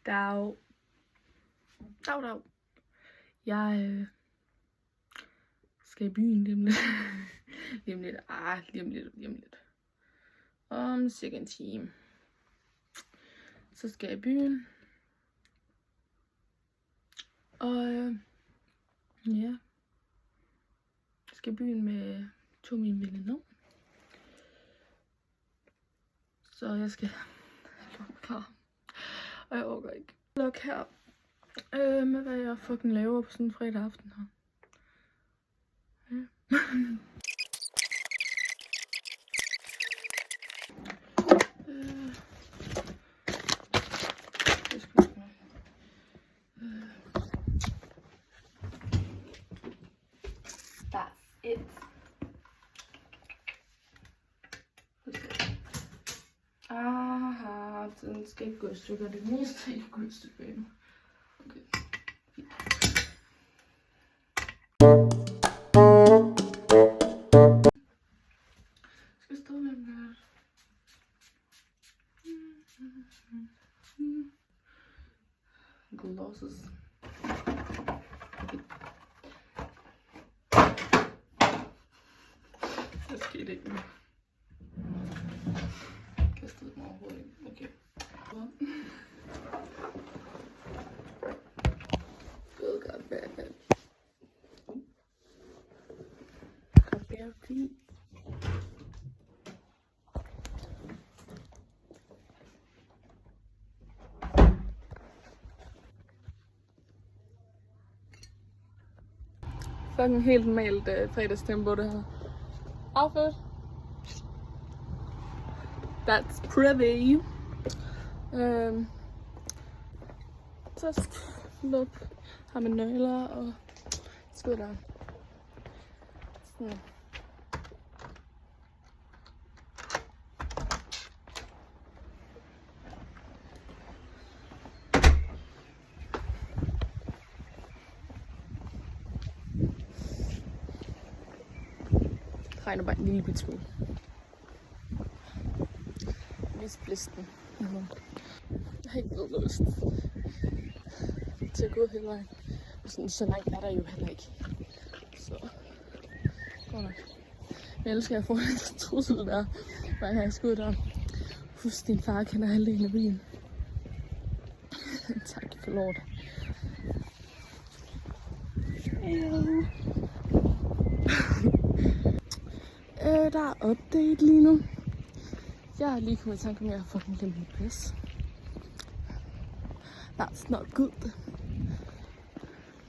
Dag. Jeg skal i byen lige om lidt. Lige om lidt. Om cirka en time. Så skal jeg i byen. Og ja. Jeg skal i byen med 2 af mine veninder. Så jeg skal lukke klar. Og jeg overgår ikke. Luk her. Med hvad jeg fucking laver på sådan en fredag aften her. Ja. That's it. Aha, den skal ikke gå i stykker. Det meste ikke gå i stykker endnu. Okay. Skal stå med den glosses. Der skete ikke mere. Kastede mig overhovedet ikke. Okay. Good God, bad. Kaberti. Fucking helt normalt fredagstempo det her. Outfit. That's pretty. Task. Look. Har med nøgler og skud der. Sådan. Regner bare en lille bit smule. Vis blisten. Jeg har ikke noget lyst til at gå hele vejen. Så langt er der jo heller ikke. Så godt nok. Jeg elsker, at jeg får en trussel der, hver gang jeg skal ud der. Husk, din far kender halvdelen af byen. Tak for lort. Der er update lige nu. Jeg har lige kommet i tanke om, at jeg har fucking glemt mit pas. That's not good.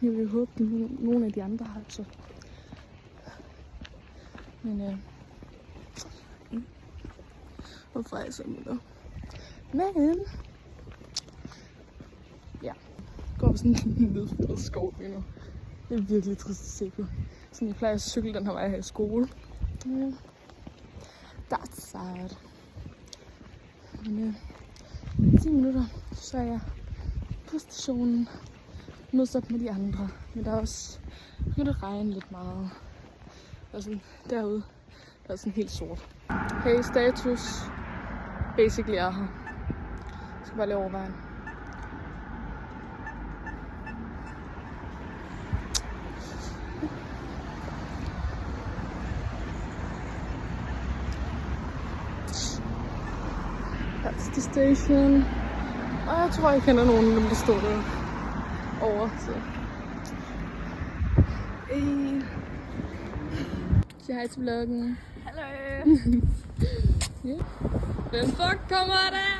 Jeg vil håbe, at nogle af de andre har det så. Men hvorfor er jeg så med det? Men ja, går på sådan en nedfældet skov lige nu. Det er virkelig trist at se på. Sådan, jeg plejer at cykle den her vej her i skole. That's sad. Men 10 minutter, så er jeg på stationen. Mødes op med de andre. Men der er også begyndt at regne lidt meget. Og sådan derude, der er sådan helt sort. Hey, status. Basically er her. Jeg skal bare lige over vejen. That's the station. Og jeg tror, jeg kender nogen af dem, der står der over. Så. Hey. Sig hej til vloggen. Hallo. Yeah. Hvem fuck kommer der?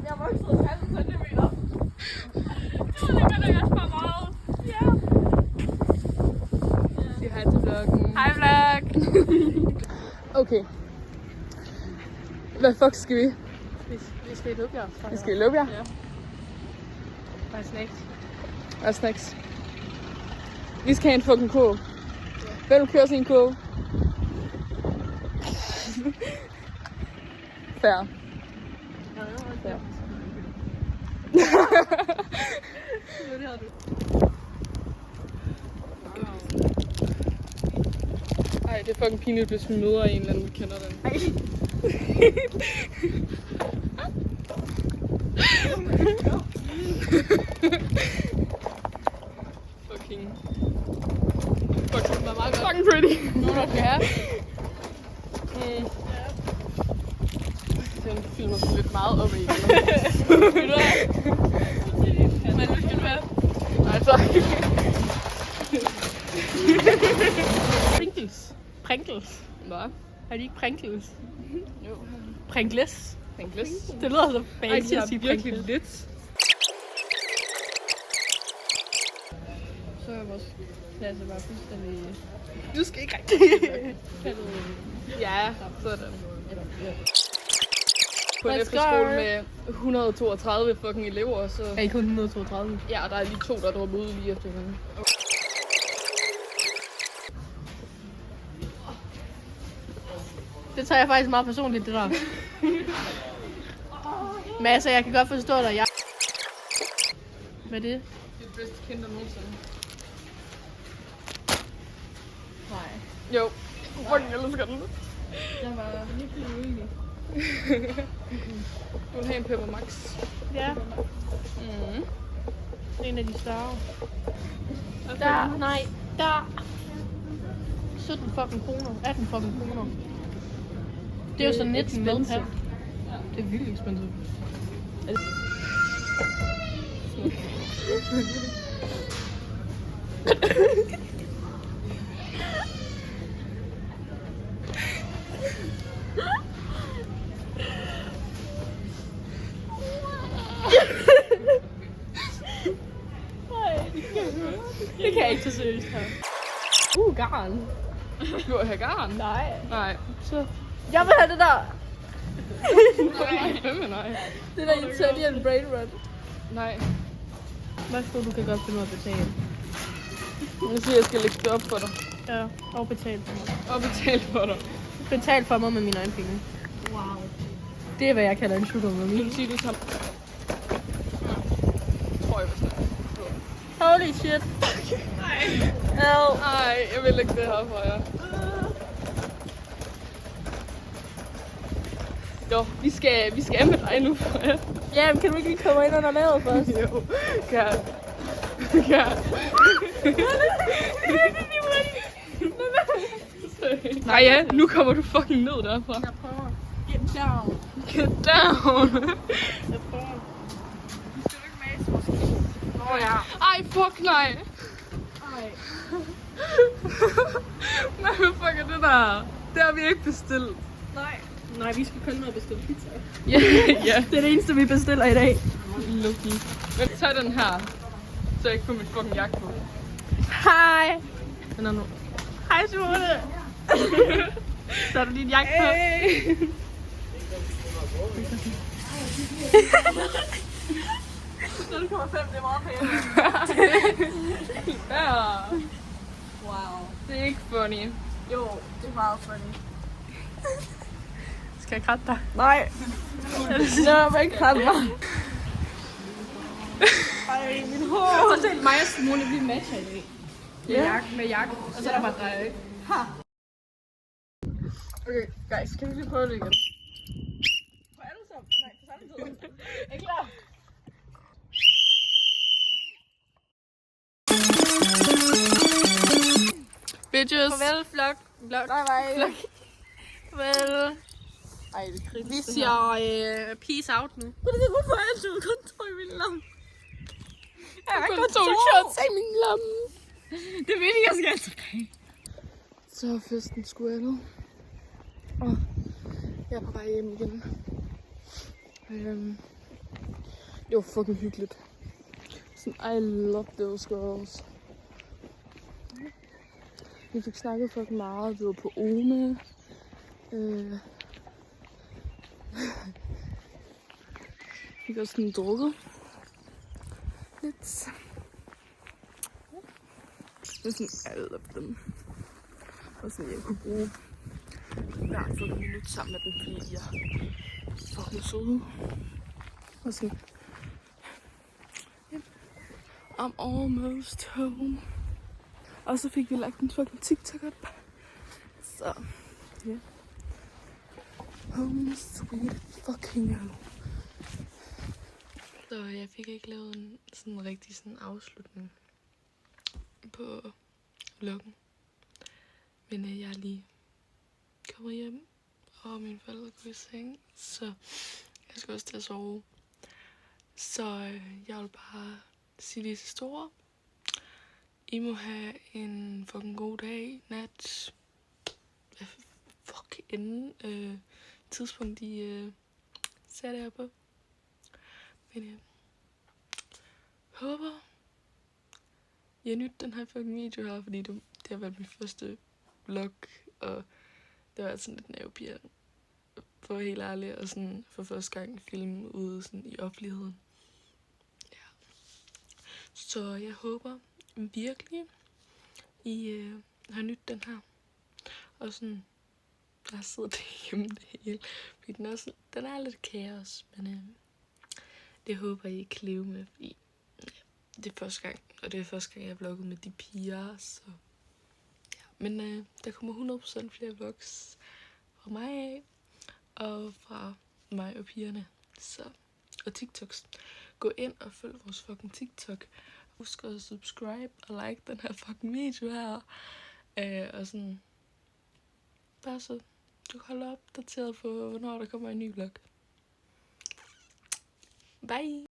Jeg voksede 50 centimeter. Det gør da også for meget. Ja. Sig hej til vloggen. Hej vlog. Okay. Hvad fuck skal vi? Vi skal i Lubjerg. Vi skal i Lubjerg? Ja. Og snacks. Og snacks. Vi skal have en fucking kurv. Hvem vil køre sin kurv? Fair. Ja. Det har du. Ej, det er fucking pinligt, hvis vi møder en eller anden, vi kender den. Ej. Fucking meget godt. Fucking pretty. Nogen der skal have. Den filmer sig lidt meget op i. Vil du have? Men det skal du have. Nej, tak. Pringles. Hvad? Er de ikke Pringles? Jo. Pringles. Pringles. Det lyder så Ej, fancy de at har sige virkelig Pringles. lidt. Så er vores klasse bare fuldstændig... Du skal ikke rigtig. Ja, sådan. På en Let's efterskole go. med 132 fucking elever, så... Er I kun 132? Ja, og der er lige 2, der dropper ud lige efter hinanden. Det tager jeg faktisk meget personligt, det der. Men altså, jeg kan godt forstå dig. Hvad er det? Det bedste kinder nogensinde. Nej. Jo. Fucking elsker den. Jeg var virkelig uenig. Du vil have en Pepper Max. Ja, Mm. en af de større. Der, nej, der. 17 fucking kroner. 18 fucking kroner. Det er jo så 19 med expensive. her. Det er vildt expensive. Det kan jeg ikke tage seriøst her. Garn. Du vil have garn? Nej. Nej. Så. Jeg vil have det der. Nej, fandme nej. Det der Italian brain rot. Nej. Værsgo, du kan godt finde ud af at betale. Jeg siger, jeg skal lægge det op for dig. Ja, og betale for mig. Og betale for dig. Betal for mig med mine egne penge. Wow. Det er, hvad jeg kalder en sugar Vil mommy. du sige, du tager... Tror jeg, hvis det Holy shit. Nej, jeg vil lægge det her for jer. Jo, vi skal af med dig nu for jer. Ja, men kan du ikke lige komme ind under lavet først? Jo, kan. Nej ja, nu kommer du fucking ned derfra. Jeg prøver. Get down. Get down. Jeg prøver. Skal du ikke mase måske? Åh ja. Ej, fuck nej. Ej. Nej, hvad fuck er det der? Det har vi ikke bestilt. Nej. Nej, vi skal kun ned og bestille pizza. Ja, ja. Det er det eneste, vi bestiller i dag. Lucky. Men tag den her, så jeg ikke får mit fucking jakke på. Hej. Den er nu. Hej, Simone. Så er der din jakke på. Hey. Så det kommer 5, det er meget pænt. Ja. Wow. Det er ikke funny. Jo, det er meget funny. Skal jeg kratte dig? Nej. Jeg vil ikke kratte mig. Ej, min hår. Så selv mig og Simone, vi matcher i dag. Ja. Med jakke. Og så er der bare dig, ikke? Ha. Okay, guys, kan vi lige prøve det igen? På alle sammen? Nej, på samme tid. Er I klar? Bitches. Farvel, flok. Bye bye. Farvel. Ej, det er kritisk. Vi siger peace out nu. Hvorfor er jeg altid kun 2 i min lomme? Jeg har kun 2 shots i min lomme. Det vil jeg skal altså tilbage. Så er festen sgu ældet. Og jeg er på vej hjem igen. Det var fucking hyggeligt. Sådan, I love those girls. Vi fik snakket fucking meget. Vi var på Ome. Vi har sådan drukket lidt. Det er sådan, I love them. Og sådan, jeg kunne bruge hver fucking minut sammen med dem, fordi de er fucking søde. Og sådan, yep. I'm almost home. Og så fik vi lagt en fucking TikTok op. Så, ja. Yeah. Home sweet fucking home. Så jeg fik ikke lavet en sådan rigtig sådan afslutning på vloggen. Men jeg er lige kommet hjem, og mine forældre går i seng, så jeg skal også til at sove. Så jeg vil bare sige det til store. I må have en fucking god dag, nat, inden tidspunkt I ser det her på. Men jeg håber, I har nydt den her fucking video her, fordi det har været min første vlog, og det var sådan lidt nervepirrende, for at være helt ærlig, og sådan for første gang filme ude sådan i offentligheden. Ja. Så jeg håber virkelig, I har nydt den her. Og sådan, jeg sidder derhjemme det hele, fordi den er lidt kaos, men det håber I kan leve med, fordi det er første gang, og det er første gang, jeg har vlogget med de piger, så ja. Men der kommer 100% flere vlogs fra mig af, og fra mig og pigerne, så, og TikToks. Gå ind og følg vores fucking TikTok. Husk at subscribe og like den her fucking video her, og sådan, bare så du kan holde opdateret på, hvornår der kommer en ny vlog. Bye!